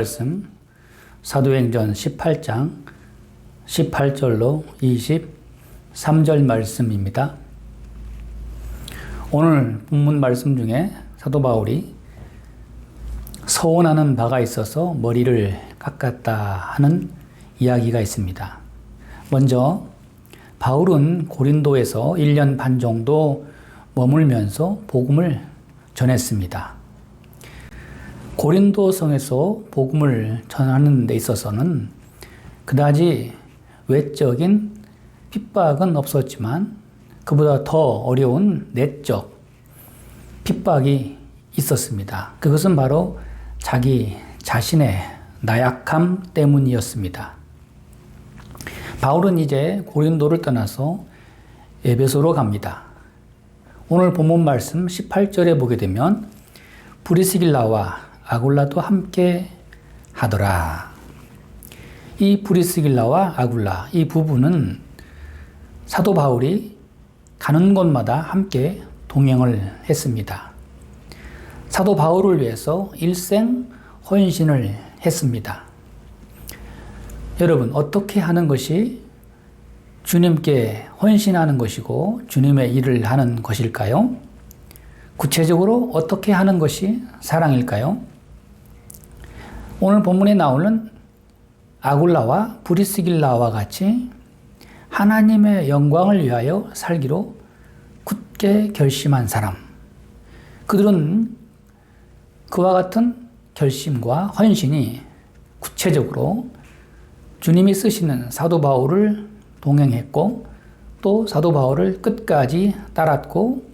말씀 사도행전 18장 18절로 23절 말씀입니다. 오늘 본문 말씀 중에 사도 바울이 서원하는 바가 있어서 머리를 깎았다 하는 이야기가 있습니다. 먼저 바울은 고린도에서 1년 반 정도 머물면서 복음을 전했습니다. 고린도 성에서 복음을 전하는 데 있어서는 그다지 외적인 핍박은 없었지만 그보다 더 어려운 내적 핍박이 있었습니다. 그것은 바로 자기 자신의 나약함 때문이었습니다. 바울은 이제 고린도를 떠나서 에베소로 갑니다. 오늘 본문 말씀 18절에 보게 되면 브리스길라와 아굴라도 함께 하더라. 이 브리스길라와 아굴라, 이 부부는 사도 바울이 가는 곳마다 함께 동행을 했습니다. 사도 바울을 위해서 일생 헌신을 했습니다. 여러분, 어떻게 하는 것이 주님께 헌신하는 것이고 주님의 일을 하는 것일까요? 구체적으로 어떻게 하는 것이 사랑일까요? 오늘 본문에 나오는 아굴라와 브리스길라와 같이 하나님의 영광을 위하여 살기로 굳게 결심한 사람, 그들은 그와 같은 결심과 헌신이 구체적으로 주님이 쓰시는 사도 바울을 동행했고 또 사도 바울을 끝까지 따랐고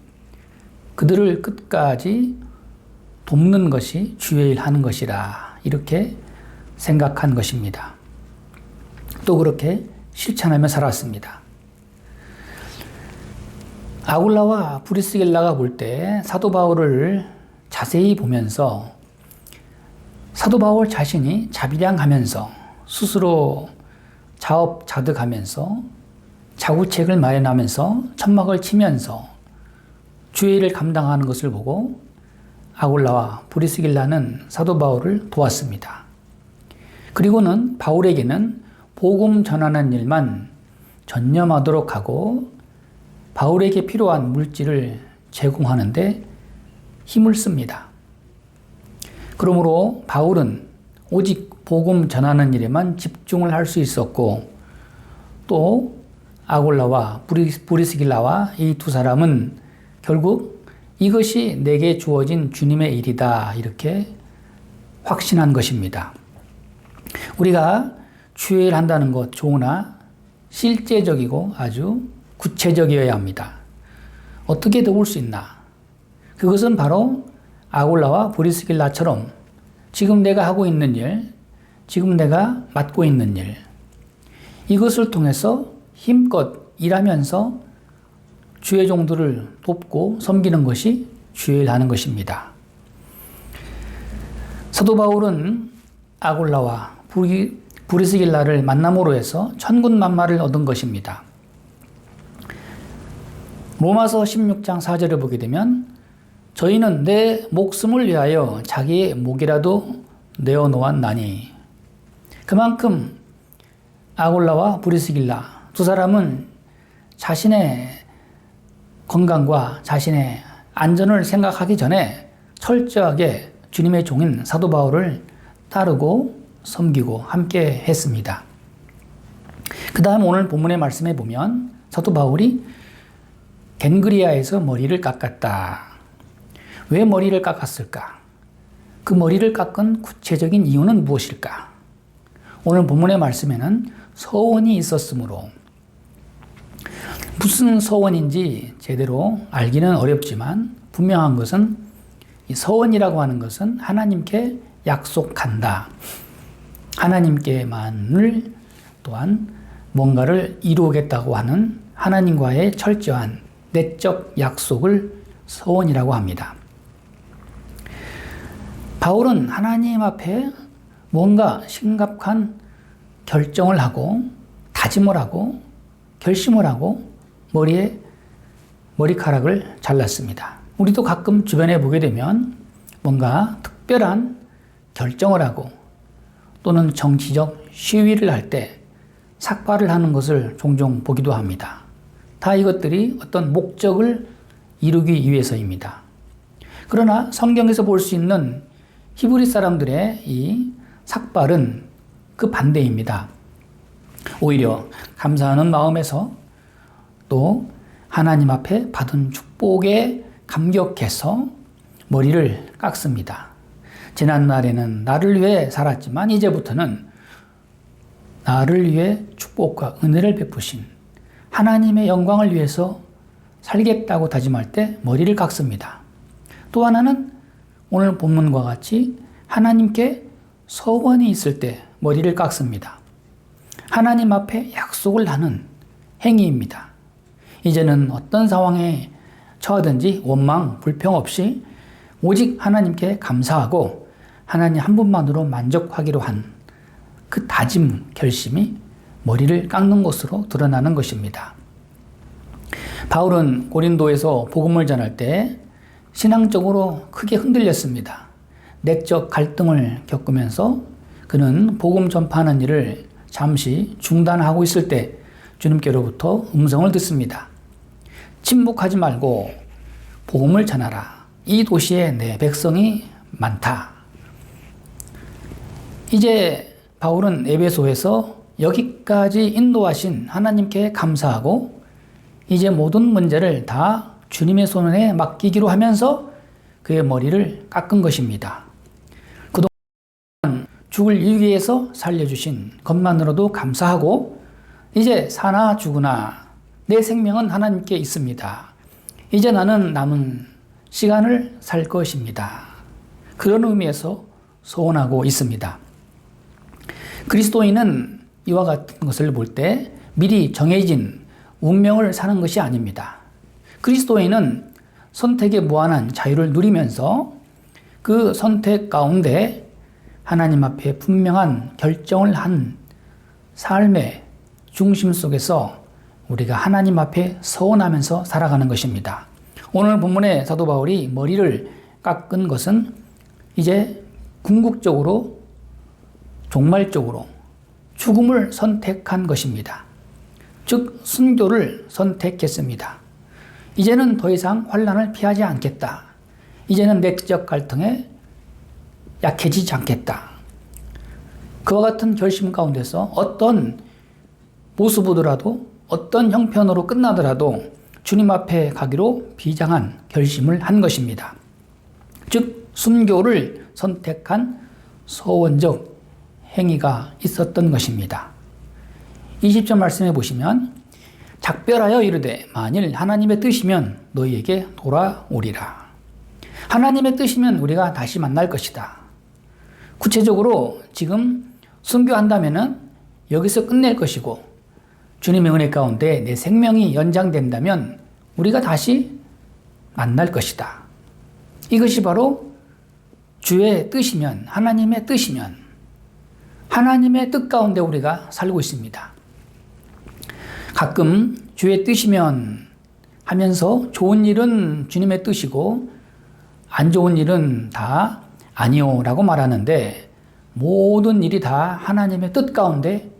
그들을 끝까지 돕는 것이 주의 일 하는 것이라 이렇게 생각한 것입니다. 또 그렇게 실천하며 살았습니다. 아굴라와 브리스길라가 볼 때 사도 바울을 자세히 보면서 사도 바울 자신이 자비량하면서 스스로 자업자득하면서 자구책을 마련하면서 천막을 치면서 주의 일을 감당하는 것을 보고 아굴라와 브리스길라는 사도 바울을 도왔습니다. 그리고는 바울에게는 복음 전하는 일만 전념하도록 하고 바울에게 필요한 물질을 제공하는데 힘을 씁니다. 그러므로 바울은 오직 복음 전하는 일에만 집중을 할 수 있었고 또 아굴라와 브리스길라와 이 두 사람은 결국 이것이 내게 주어진 주님의 일이다 이렇게 확신한 것입니다. 우리가 주의 일 한다는 것 좋으나 실제적이고 아주 구체적이어야 합니다. 어떻게 도울 수 있나? 그것은 바로 아굴라와 브리스길라처럼 지금 내가 하고 있는 일, 지금 내가 맡고 있는 일, 이것을 통해서 힘껏 일하면서 주의 종들을 돕고 섬기는 것이 주의 일 하는 것입니다. 사도 바울은 아굴라와 브리스길라를 만남으로 해서 천군만마를 얻은 것입니다. 로마서 16장 4절을 보게 되면 저희는 내 목숨을 위하여 자기의 목이라도 내어놓았나니, 그만큼 아굴라와 브리스길라 두 사람은 자신의 건강과 자신의 안전을 생각하기 전에 철저하게 주님의 종인 사도 바울을 따르고 섬기고 함께 했습니다. 그 다음 오늘 본문의 말씀에 보면 사도 바울이 겐그리아에서 머리를 깎았다. 왜 머리를 깎았을까? 그 머리를 깎은 구체적인 이유는 무엇일까? 오늘 본문의 말씀에는 서원이 있었으므로, 무슨 서원인지 제대로 알기는 어렵지만 분명한 것은 이 서원이라고 하는 것은 하나님께 약속한다. 하나님께만을 또한 뭔가를 이루겠다고 하는 하나님과의 철저한 내적 약속을 서원이라고 합니다. 바울은 하나님 앞에 뭔가 심각한 결정을 하고 다짐을 하고 결심을 하고 머리에 머리카락을 잘랐습니다. 우리도 가끔 주변에 보게 되면 뭔가 특별한 결정을 하고 또는 정치적 시위를 할 때 삭발을 하는 것을 종종 보기도 합니다. 다 이것들이 어떤 목적을 이루기 위해서입니다. 그러나 성경에서 볼 수 있는 히브리 사람들의 이 삭발은 그 반대입니다. 오히려 감사하는 마음에서 또 하나님 앞에 받은 축복에 감격해서 머리를 깎습니다. 지난날에는 나를 위해 살았지만 이제부터는 나를 위해 축복과 은혜를 베푸신 하나님의 영광을 위해서 살겠다고 다짐할 때 머리를 깎습니다. 또 하나는 오늘 본문과 같이 하나님께 서원이 있을 때 머리를 깎습니다. 하나님 앞에 약속을 하는 행위입니다. 이제는 어떤 상황에 처하든지 원망, 불평 없이 오직 하나님께 감사하고 하나님 한 분만으로 만족하기로 한 그 다짐, 결심이 머리를 깎는 것으로 드러나는 것입니다. 바울은 고린도에서 복음을 전할 때 신앙적으로 크게 흔들렸습니다. 내적 갈등을 겪으면서 그는 복음 전파하는 일을 잠시 중단하고 있을 때 주님께로부터 음성을 듣습니다. 침묵하지 말고 복음을 전하라. 이 도시에 내 백성이 많다. 이제 바울은 에베소에서 여기까지 인도하신 하나님께 감사하고 이제 모든 문제를 다 주님의 손에 맡기기로 하면서 그의 머리를 깎은 것입니다. 그동안 죽을 위기에서 살려주신 것만으로도 감사하고 이제 사나 죽으나 내 생명은 하나님께 있습니다. 이제 나는 남은 시간을 살 것입니다. 그런 의미에서 소원하고 있습니다. 그리스도인은 이와 같은 것을 볼 때 미리 정해진 운명을 사는 것이 아닙니다. 그리스도인은 선택의 무한한 자유를 누리면서 그 선택 가운데 하나님 앞에 분명한 결정을 한 삶의 중심 속에서 우리가 하나님 앞에 서원하면서 살아가는 것입니다. 오늘 본문의 사도 바울이 머리를 깎은 것은 이제 궁극적으로 종말적으로 죽음을 선택한 것입니다. 즉 순교를 선택했습니다. 이제는 더 이상 환난을 피하지 않겠다. 이제는 내적 갈등에 약해지지 않겠다. 그와 같은 결심 가운데서 어떤 모습으로라도 어떤 형편으로 끝나더라도 주님 앞에 가기로 비장한 결심을 한 것입니다. 즉 순교를 선택한 서원적 행위가 있었던 것입니다. 20절 말씀해 보시면 작별하여 이르되 만일 하나님의 뜻이면 너희에게 돌아오리라. 하나님의 뜻이면 우리가 다시 만날 것이다. 구체적으로 지금 순교한다면은 여기서 끝낼 것이고 주님의 은혜 가운데 내 생명이 연장된다면 우리가 다시 만날 것이다. 이것이 바로 주의 뜻이면, 하나님의 뜻이면 하나님의 뜻 가운데 우리가 살고 있습니다. 가끔 주의 뜻이면 하면서 좋은 일은 주님의 뜻이고 안 좋은 일은 다 아니요 라고 말하는데 모든 일이 다 하나님의 뜻 가운데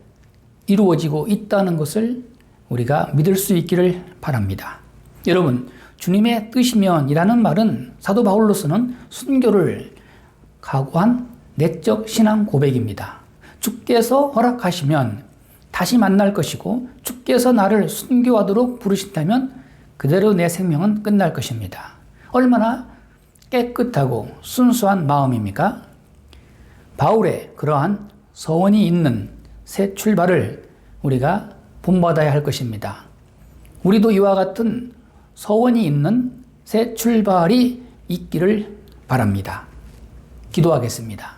이루어지고 있다는 것을 우리가 믿을 수 있기를 바랍니다. 여러분, 주님의 뜻이면 이라는 말은 사도 바울로서는 순교를 각오한 내적 신앙 고백입니다. 주께서 허락하시면 다시 만날 것이고 주께서 나를 순교하도록 부르신다면 그대로 내 생명은 끝날 것입니다. 얼마나 깨끗하고 순수한 마음입니까? 바울의 그러한 서원이 있는 새 출발을 우리가 본받아야 할 것입니다. 우리도 이와 같은 서원이 있는 새 출발이 있기를 바랍니다. 기도하겠습니다.